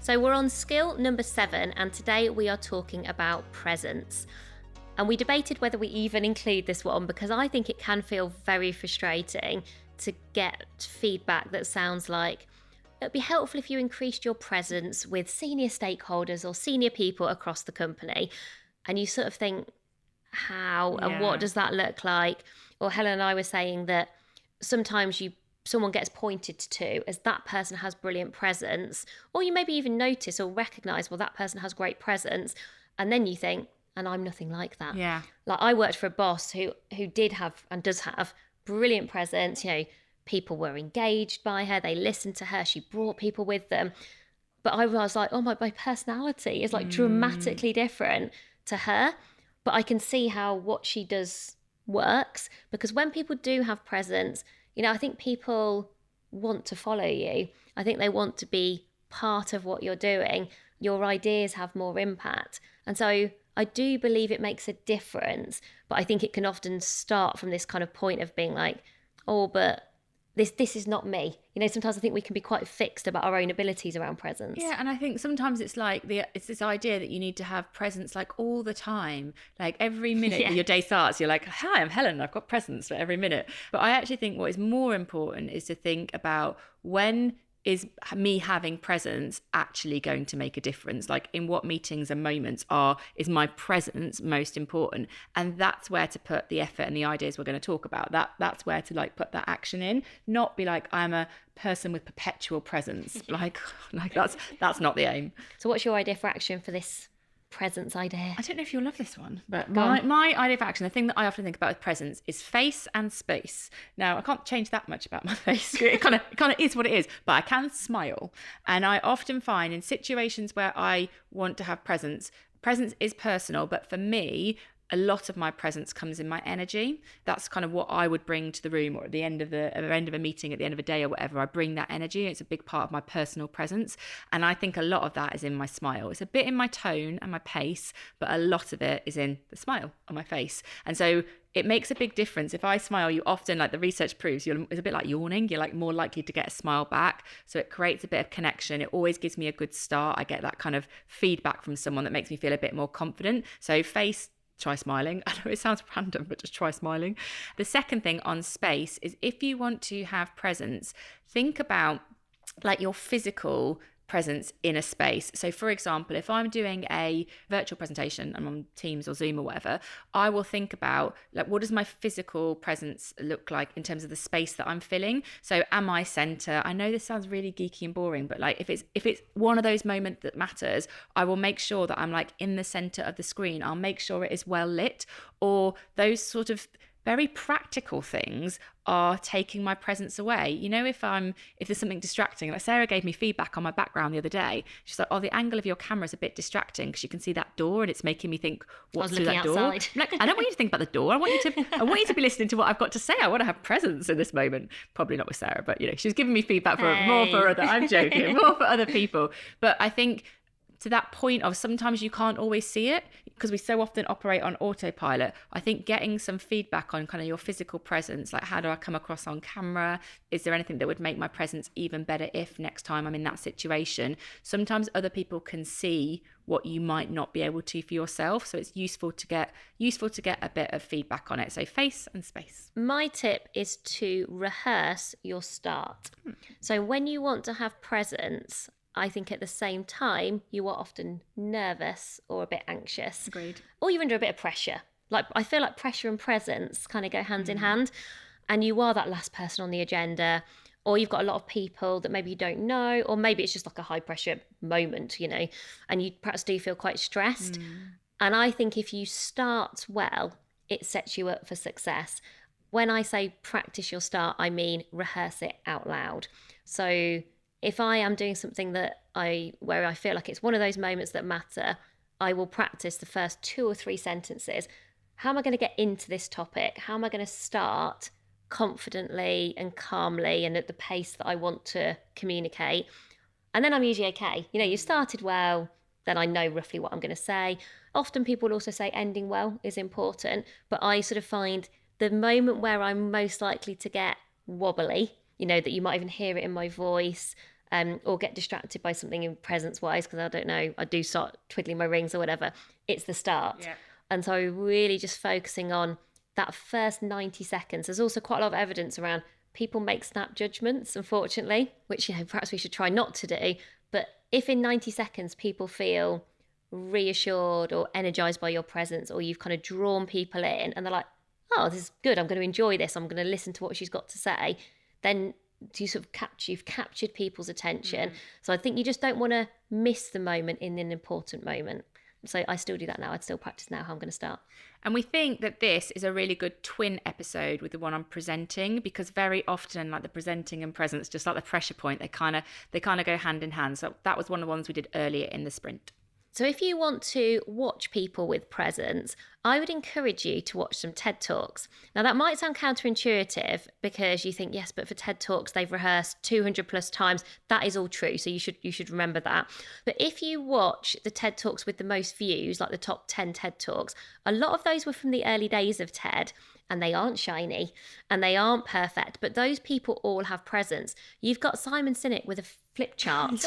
So we're on skill number 7, and today we are talking about presence. And we debated whether we even include this one because I think it can feel very frustrating to get feedback that sounds like, it'd be helpful if you increased your presence with senior stakeholders or senior people across the company. And you sort of think, how and what does that look like? Or Helen and I were saying that sometimes someone gets pointed to as that person has brilliant presence, or you maybe even notice or recognize, well, that person has great presence, and then you think, and I'm nothing like that. Yeah. Like I worked for a boss who did have and does have brilliant presence. You know, people were engaged by her, they listened to her, she brought people with them. But I was like, oh, my personality is like dramatically different to her. But I can see how what she does works, because when people do have presence, you know, I think people want to follow you. I think they want to be part of what you're doing. Your ideas have more impact. And so I do believe it makes a difference, but I think it can often start from this kind of point of being like, oh, but this is not me. You know, sometimes I think we can be quite fixed about our own abilities around presence. Yeah, and I think sometimes it's like it's this idea that you need to have presence like all the time. Like every minute that your day starts, you're like, hi, I'm Helen, I've got presence for every minute. But I actually think what is more important is to think about, when is me having presence actually going to make a difference? Like in what meetings and moments is my presence most important? And that's where to put the effort and the ideas we're going to talk about. That's where to like put that action in, not be like, I'm a person with perpetual presence. Like that's not the aim. So what's your idea for action for this presence idea? I don't know if you'll love this one, but my idea of action, the thing that I often think about with presence, is face and space. Now, I can't change that much about my face. It kind of is what it is, but I can smile. And I often find in situations where I want to have presence is personal, but for me, a lot of my presence comes in my energy. That's kind of what I would bring to the room, or at the end of a meeting, at the end of a day or whatever, I bring that energy. It's a big part of my personal presence. And I think a lot of that is in my smile. It's a bit in my tone and my pace, but a lot of it is in the smile on my face. And so it makes a big difference. If I smile, you often, like the research proves, it's a bit like yawning. You're like more likely to get a smile back. So it creates a bit of connection. It always gives me a good start. I get that kind of feedback from someone that makes me feel a bit more confident. So face, try smiling. I know it sounds random, but just try smiling. The second thing on space is, if you want to have presence, think about like your physical presence in a space. So for example, if I'm doing a virtual presentation, I'm on Teams or Zoom or whatever, I will think about like, what does my physical presence look like in terms of the space that I'm filling? So am I center? I know this sounds really geeky and boring, but like if it's one of those moments that matters, I will make sure that I'm like in the center of the screen. I'll make sure it is well lit, or those sort of very practical things are taking my presence away. You know, if there's something distracting, like Sarah gave me feedback on my background the other day. She's like, oh, the angle of your camera is a bit distracting because you can see that door and it's making me think, what's through that door? I'm like, I don't want you to think about the door. I want you to be listening to what I've got to say. I want to have presence in this moment. Probably not with Sarah, but you know, she was giving me feedback more for other. I'm joking, more for other people. But I think to that point of sometimes you can't always see it because we so often operate on autopilot. I think getting some feedback on kind of your physical presence, like how do I come across on camera? Is there anything that would make my presence even better if next time I'm in that situation? Sometimes other people can see what you might not be able to for yourself. So it's useful to get a bit of feedback on it. So face and space. My tip is to rehearse your start. So when you want to have presence, I think at the same time, you are often nervous or a bit anxious. Agreed. Or you're under a bit of pressure. Like I feel like pressure and presence kind of go hand in hand. And you are that last person on the agenda, or you've got a lot of people that maybe you don't know, or maybe it's just like a high pressure moment, you know, and you perhaps do feel quite stressed. And I think if you start well, it sets you up for success. When I say practice your start, I mean rehearse it out loud. So if I am doing something where I feel like it's one of those moments that matter, I will practice the first 2 or 3 sentences. How am I going to get into this topic? How am I going to start confidently and calmly and at the pace that I want to communicate? And then I'm usually okay. You know, you started well, then I know roughly what I'm going to say. Often people will also say ending well is important, but I sort of find the moment where I'm most likely to get wobbly, you know, that you might even hear it in my voice, or get distracted by something in presence wise, because I don't know, I do start twiddling my rings or whatever, it's the start. Yeah. And so really just focusing on that first 90 seconds. There's also quite a lot of evidence around people make snap judgments, unfortunately, which, perhaps we should try not to do. But if in 90 seconds people feel reassured or energized by your presence, or you've kind of drawn people in and they're like, oh, this is good, I'm going to enjoy this, I'm going to listen to what she's got to say, then you've captured people's attention. So I think you just don't want to miss the moment in an important moment. So I still do that now. I'd still practice now how I'm going to start. And we think that this is a really good twin episode with the one on presenting, because very often, like the presenting and presence, just like the pressure point, they kind of go hand in hand. So that was one of the ones we did earlier in the sprint. So if you want to watch people with presence, I would encourage you to watch some TED Talks. Now that might sound counterintuitive, because you think, yes, but for TED Talks, they've rehearsed 200 plus times. That is all true. So you should remember that. But if you watch the TED Talks with the most views, like the top 10 TED Talks, a lot of those were from the early days of TED. And they aren't shiny and they aren't perfect, but those people all have presence. You've got Simon Sinek with a flip chart,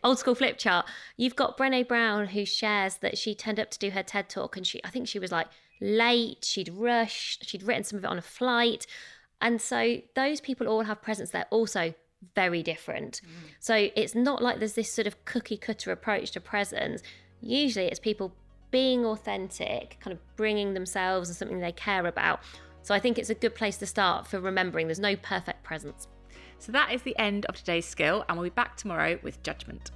old school flip chart. You've got Brené Brown, who shares that she turned up to do her TED Talk and I think she was like late, she'd rushed, she'd written some of it on a flight. And so those people all have presence. They're also very different. So it's not like there's this sort of cookie cutter approach to presence. Usually it's people being authentic, kind of bringing themselves and something they care about. So I think it's a good place to start for remembering there's no perfect presence. So that is the end of today's skill, and we'll be back tomorrow with judgment.